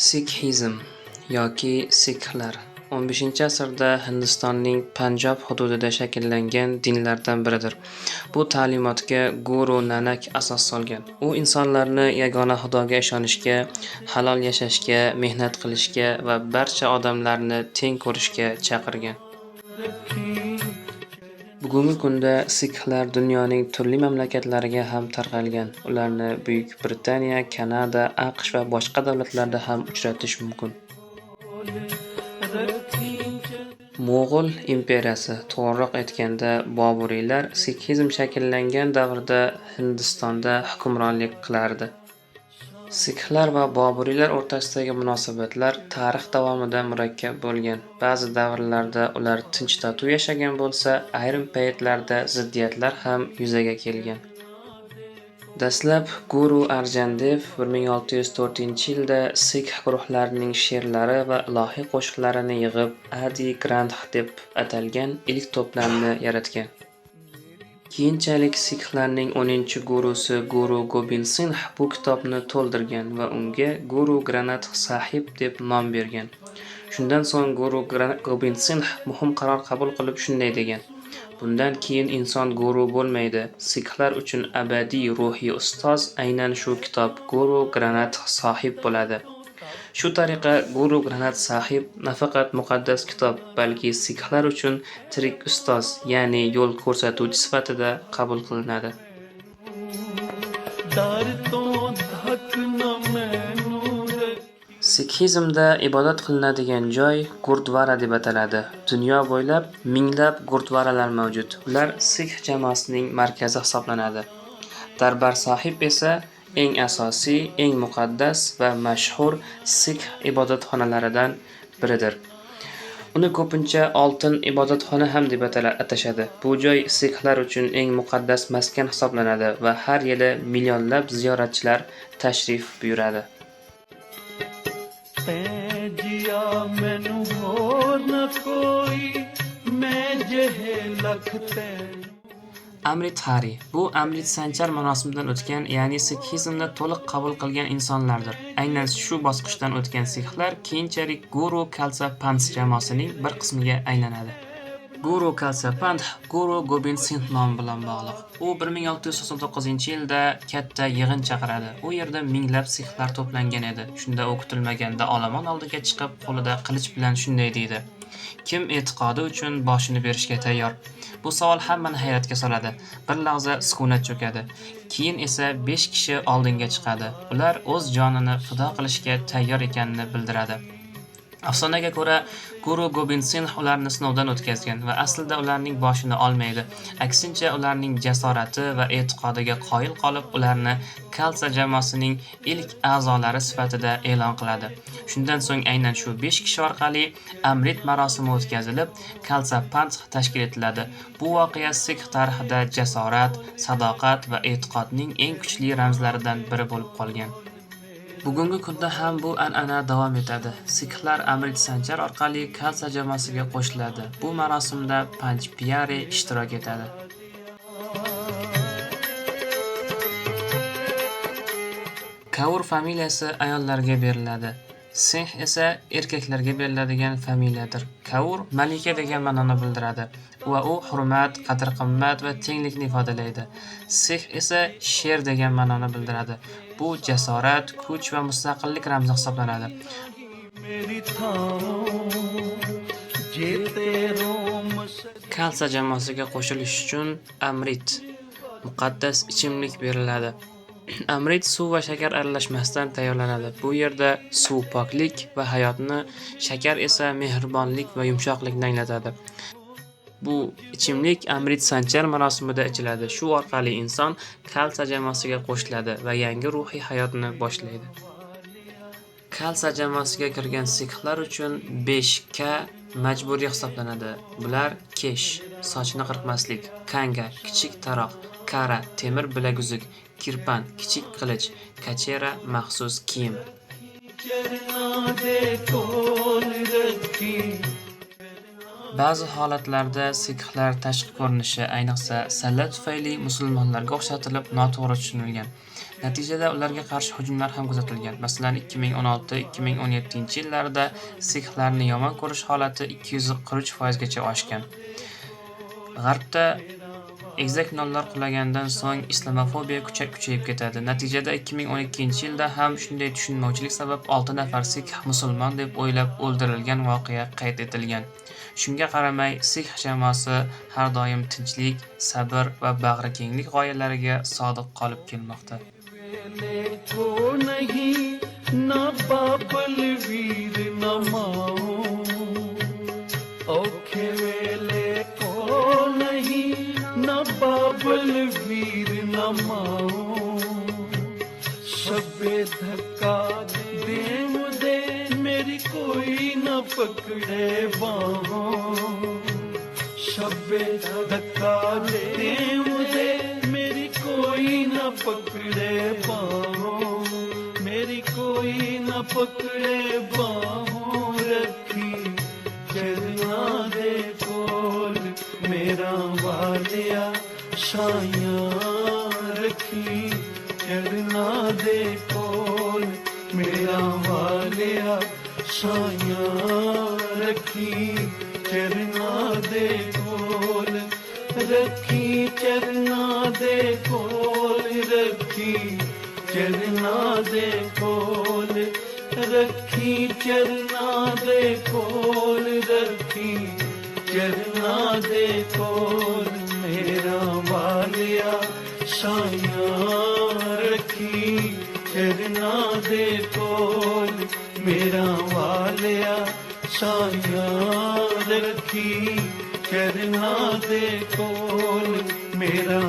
Sikhizm yoki Sikhlar 15-asrda Hindistonning Panjob hududida shakllangan dinlardan biridir. Bu ta'limotga Guru Nanak asos solgan. U insonlarni yagona Xudoga ishonishga, halol yashashga, mehnat qilishga va barcha odamlarni teng ko'rishga chaqirgan. Bugungi kunda Sikhlar dunyoning turli mamlakatlariga ham tarqalgan. Ularni Buyuk Britaniya, Kanada, AQSh va boshqa davlatlarda ham uchratish mumkin. Mo'g'ul imperiyasi, to'g'riroq aytganda, Boburiylar Sikhizm shakllangan davrda Hindistonda hukmronlik qilardi. Sikhlar va Boburiylar o'rtasidagi munosabatlar tarix davomida murakkab bo'lgan. Ba'zi davrlarda ular tinch totuv yashagan bo'lsa, ayrim paytlarda ziddiyatlar ham yuzaga kelgan. Dastlab Guru Arjan Dev 1604-yilda Sikh guruhlarining she'rlari va ilohiy qo'shiqlarini yig'ib Adi Granth deb atalgan ilk to'plamni yaratgan. Keyinchalik Sikhlarning 10-gurusi Guru Gobind Singh bu kitobni to'ldirgan va unga Guru Granth Sahib deb nom bergan. Shundan so'ng Guru Gobind Singh muhim qaror qabul qilib shunday degan: bundan keyin inson guru bo'lmaydi. Sikhlar uchun abadiy ruhiy ustoz aynan shu kitob Guru Granth Sahib bo'ladi. Shu tariqa Guru Granth Sahib nafaqat muqaddas kitob, balki Sikhlar uchun tirik ustoz, ya'ni yo'l ko'rsatuvchi sifatida qabul qilinadi. Sikhizmda ibodat qilinadigan joy Gurdvara deb ataladi. Dunyo bo'ylab minglab gurdvaralar mavjud. Ular Sikh jamoasining markazi hisoblanadi. Darbar Sahib esa eng asosiy, eng muqaddas va mashhur Sikh ibodatxonalaridan biridir. Uni ko'pincha oltin ibodatxona ham deb atashadi. Bu joy Sikhlar uchun eng muqaddas maskan hisoblanadi va har yili millionlab ziyoratchilar tashrif buyuradi. Amrithari bu Amrit Sanchar marosimidan o'tgan, ya'ni Sikhizmni to'liq qabul qilgan insonlardir. Aynan shu bosqichdan o'tgan Sikhlar keyinchalik Guru Khalsa Panth jamoasining bir qismiga aylanadi. Guru Khalsa Panth Guru Gobind Singh nomi bilan bog'liq. U 1699-yilda katta yig'in chaqiradi. U yerda minglab Sikhlar to'plangan edi. Shunda u kutilmaganda olomon oldiga chiqib, qo'lida qilich bilan shunday deydi: kim e'tiqodi uchun boshini berishga tayyor? Bu savol hammani hayratga soladi. Bir lahza sukunat cho'kadi. Keyin esa 5 kishi oldinga chiqadi. Ular o'z jonini fido qilishga tayyor ekanini bildiradi. Afsonaga ko'ra, Guru Gobind Singh ularni sinovdan o'tkazgan va aslida ularning boshini olmaydi. Aksincha, ularning jasorati va e'tiqodiga qoyil qolib, ularni Khalsa jamoasining ilk a'zolari sifatida e'lon qiladi. Shundan so'ng aynan shu 5 kishi orqali Amrit marosimi o'tkazilib, Khalsa Panth tashkil etiladi. Bu voqea Sikh tarixida jasorat, sadoqat va e'tiqodning eng kuchli ramzlaridan biri bo'lib qolgan. Bugungi kunda ham bu an'ana davom etadi. Sikhlar Amrit Sanchar orqali Khalsa jamoasiga qo'shiladi. Bu marosimda Panch Pyare ishtirok etadi. Kaur familiyasi ayollarga beriladi. Singh esa erkaklarga beriladigan familiyadir. Kaur malika degan ma'noni bildiradi va u hurmat, qadr-qimmat va tenglikni ifodalaydi. Sikh esa sher degan ma'noni bildiradi. Bu jasorat, kuch va mustaqillik ramzi hisoblanadi. Khalsa jamoasiga qo'shilish uchun Amrit muqaddas ichimlik beriladi. Amrit suv va shakar aralashmasdan tayyorlanadi. Bu yerda suv poklik va hayotni, shakar esa mehribonlik va yumshoqlikni anglatadi. Bu ichimlik Amrit Sanchar marosimida ichiladi. Shu orqali inson Khalsa jamoasiga qo'shiladi va yangi ruhiy hayotni boshlaydi. Khalsa jamoasiga kirgan Sikhlar uchun 5K majburiy hisoblanadi. Bular kesh, sochni qirqmaslik, kanga, kichik taroq, kara, temir bilaguzuk, kirpan, kichik qilich, kachera, maxsus kiyim. Ba'zi holatlarda Sikhlar tashqi ko'rinishi, ayniqsa salla tufayli musulmonlarga o'xshatilib noto'g'ri tushunilgan. Natijada ularga qarshi hujumlar ham kuzatilgan. Masalan, 2016-2017 yillarda sikhlarni yomon ko'rish holati 243% gacha oshgan. G'arbda egizak nonlar qulagandan so'ng islamofobiya kuchayib ketadi. Natijada 2012-yilda ham shunday tushunmovchilik sabab 6 nafar sikh musulmon deb o'ylab o'ldirilgan voqea qayd etilgan. Shunga qaramay, sikh jamoasi har doim tinchlik, sabr va bag'rikenglik g'oyalariga sodiq qolib kelmoqda. को नहीं न बाबल वीर न माओ औखे वेले को नहीं न बाबल वीर न माओ शबे धक्का दे मेरी कोई न पकड़े बाहों शबे धक्का दे मेरी कोई न पकड़े बाहों मेरी कोई न पकड़े बाहों रखी चरना दे कोल मेरा वालिया शाया रखी चरना दे कोल मेरा वालिया शाया रखी चरना दे कोल रखी चरना दे कोल रखी चरना दे कोल रखी चरना दे कोल रखी चरना दे कोल मेरा वालिया शाया रखी चरना दे कोल मेरा वालिया शाया रखी चरना दे कोल मेरा